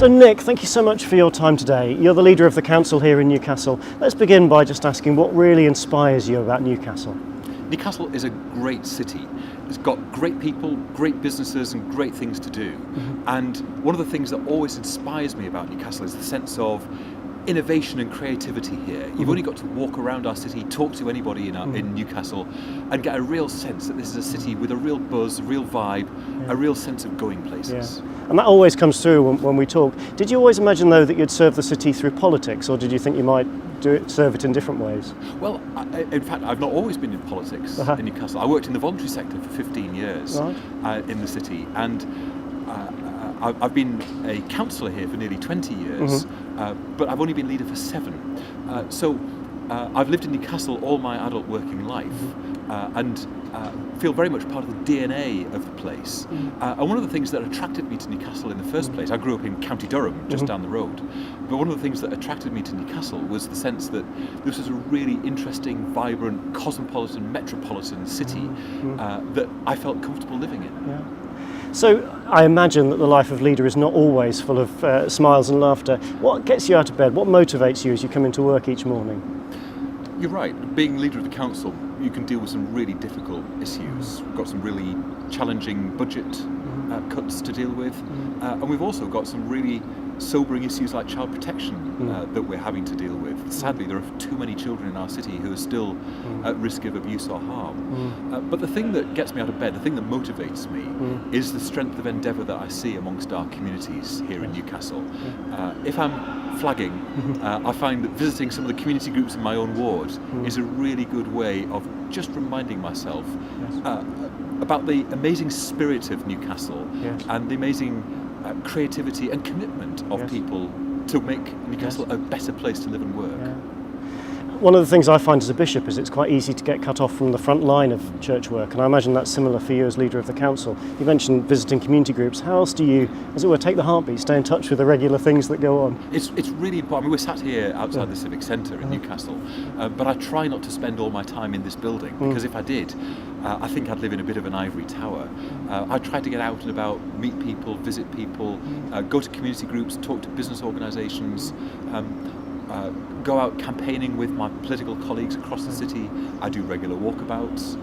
So Nick, thank you so much for your time today. You're the leader of the council here in Newcastle. Let's begin by just asking what really inspires you about Newcastle. Newcastle is a great city. It's got great people, great businesses and great things to do. And one of the things that always inspires me about Newcastle is the sense of innovation and creativity here. You've only got to walk around our city, talk to anybody in Newcastle and get a real sense that this is a city with a real buzz, a real vibe, a real sense of going places. And that always comes through when we talk. Did you always imagine though that you'd serve the city through politics, or did you think you might serve it in different ways? Well, in fact, I've not always been in politics in Newcastle. I worked in the voluntary sector for 15 years in the city, and I've been a councillor here for nearly 20 years, but I've only been leader for 7. So I've lived in Newcastle all my adult working life and feel very much part of the DNA of the place. And one of the things that attracted me to Newcastle in the first place, I grew up in County Durham, just down the road, but one of the things that attracted me to Newcastle was the sense that this was a really interesting, vibrant, cosmopolitan, metropolitan city that I felt comfortable living in. So I imagine that the life of leader is not always full of smiles and laughter. What gets you out of bed? What motivates you as you come into work each morning? You're right. Being leader of the council, you can deal with some really difficult issues. We've got some really challenging budget cuts to deal with, and we've also got some really sobering issues like child protection that we're having to deal with. Sadly, there are too many children in our city who are still at risk of abuse or harm. But the thing that gets me out of bed, the thing that motivates me, is the strength of endeavour that I see amongst our communities here in Newcastle. If I'm flagging, I find that visiting some of the community groups in my own ward is a really good way of just reminding myself about the amazing spirit of Newcastle and the amazing creativity and commitment of people to make Newcastle a better place to live and work. One of the things I find as a bishop is it's quite easy to get cut off from the front line of church work, and I imagine that's similar for you as leader of the council. You mentioned visiting community groups. How else do you, as it were, take the heartbeat, stay in touch with the regular things that go on? It's really important. I mean, we're sat here outside the Civic Centre in Newcastle, but I try not to spend all my time in this building, because if I did, I think I'd live in a bit of an ivory tower. I try to get out and about, meet people, visit people, go to community groups, talk to business organisations, go out campaigning with my political colleagues across the city. I do regular walkabouts,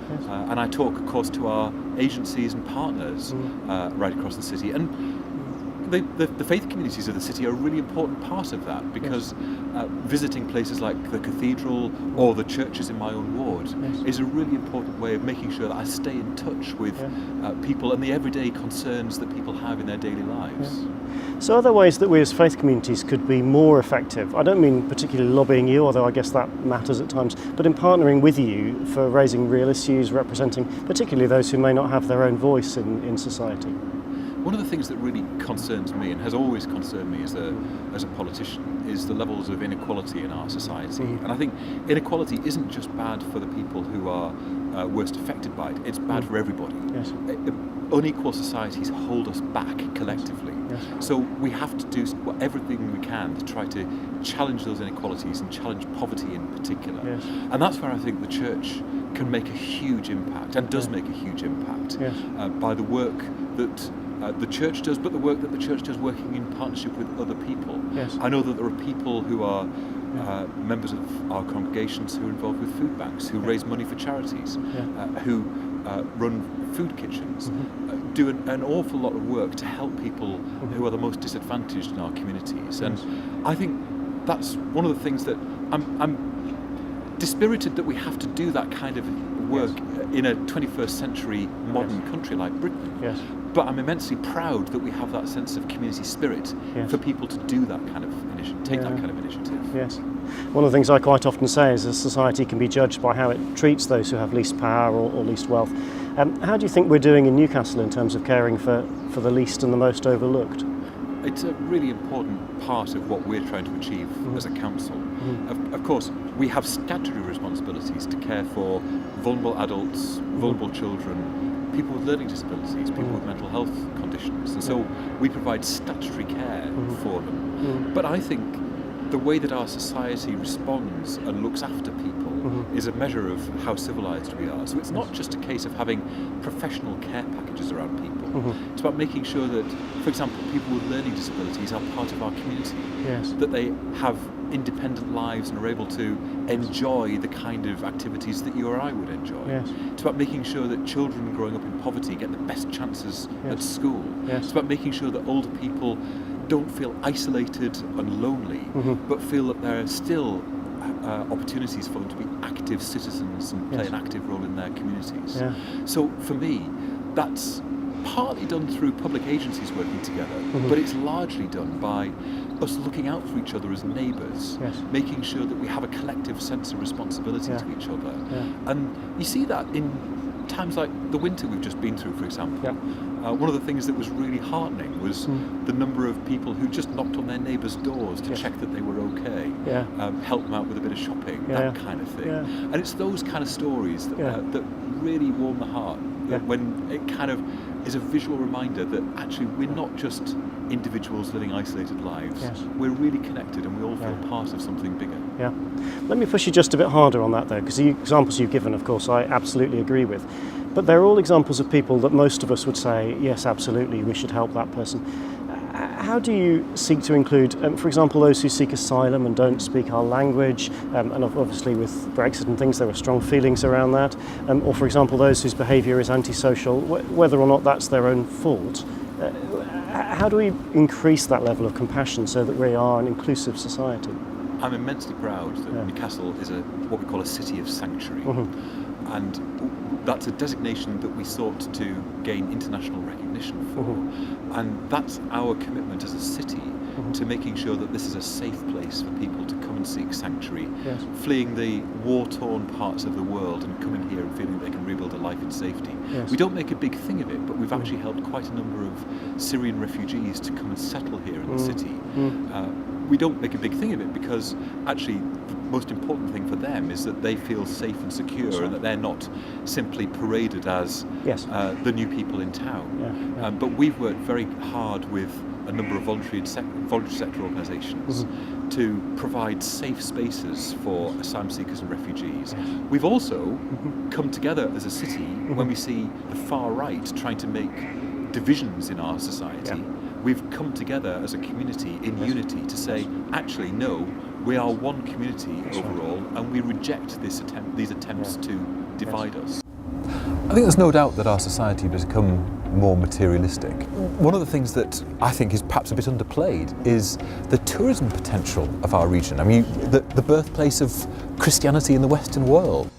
and I talk, of course, to our agencies and partners right across the city. And the faith communities of the city are a really important part of that, because visiting places like the cathedral or the churches in my own ward is a really important way of making sure that I stay in touch with people and the everyday concerns that people have in their daily lives. So are there ways that we as faith communities could be more effective? I don't mean particularly lobbying you, although I guess that matters at times, but in partnering with you for raising real issues, representing particularly those who may not have their own voice in society? One of the things that really concerns me, and has always concerned me as a politician, is the levels of inequality in our society. And I think inequality isn't just bad for the people who are worst affected by it, it's bad for everybody. Unequal societies hold us back collectively. So we have to do everything we can to try to challenge those inequalities and challenge poverty in particular. And that's where I think the church can make a huge impact, and does make a huge impact, by the work that the church does, but the work that the church does working in partnership with other people. I know that there are people who are members of our congregations who are involved with food banks, who raise money for charities, who run food kitchens, do an awful lot of work to help people who are the most disadvantaged in our communities. And I think that's one of the things that I'm dispirited that we have to do that kind of work in a 21st century modern country like Britain. But I'm immensely proud that we have that sense of community spirit for people to do that kind of initiative, take that kind of initiative. One of the things I quite often say is a society can be judged by how it treats those who have least power or least wealth. How do you think we're doing in Newcastle in terms of caring for the least and the most overlooked? It's a really important part of what we're trying to achieve as a council. Of course, we have statutory responsibilities to care for vulnerable adults, vulnerable children, people with learning disabilities, people with mental health conditions, and so we provide statutory care for them. But I think the way that our society responds and looks after people is a measure of how civilised we are. So it's not just a case of having professional care packages around people. It's about making sure that, for example, people with learning disabilities are part of our community, that they have independent lives and are able to enjoy the kind of activities that you or I would enjoy. It's about making sure that children growing up in poverty get the best chances at school. It's about making sure that older people don't feel isolated and lonely, but feel that there are still opportunities for them to be active citizens and play an active role in their communities. So for me, that's partly done through public agencies working together, but it's largely done by us looking out for each other as neighbours, making sure that we have a collective sense of responsibility to each other. And you see that in times like the winter we've just been through, for example. One of the things that was really heartening was the number of people who just knocked on their neighbours' doors to check that they were okay, help them out with a bit of shopping, that kind of thing. And it's those kind of stories that really warm the heart, when it kind of is a visual reminder that actually we're not just individuals living isolated lives, we're really connected and we all feel part of something bigger. Let me push you just a bit harder on that though, because the examples you've given, of course, I absolutely agree with. But they're all examples of people that most of us would say, yes, absolutely, we should help that person. How do you seek to include, for example, those who seek asylum and don't speak our language, and obviously with Brexit and things there are strong feelings around that, or for example those whose behaviour is antisocial, whether or not that's their own fault. How do we increase that level of compassion so that we are an inclusive society? I'm immensely proud that Newcastle is what we call a city of sanctuary, and that's a designation that we sought to gain international recognition for, and that's our commitment as a city to making sure that this is a safe place for people to come and seek sanctuary, fleeing the war-torn parts of the world and coming here and feeling they can rebuild a life in safety. We don't make a big thing of it, but we've actually helped quite a number of Syrian refugees to come and settle here in the city. We don't make a big thing of it because actually the most important thing for them is that they feel safe and secure and that they're not simply paraded as the new people in town. But we've worked very hard with a number of voluntary sector organisations to provide safe spaces for asylum seekers and refugees. We've also come together as a city when we see the far right trying to make divisions in our society. We've come together as a community in unity to say, actually, no, we are one community overall, and we reject these attempts to divide us. I think there's no doubt that our society has become more materialistic. One of the things that I think is perhaps a bit underplayed is the tourism potential of our region. I mean, the birthplace of Christianity in the Western world.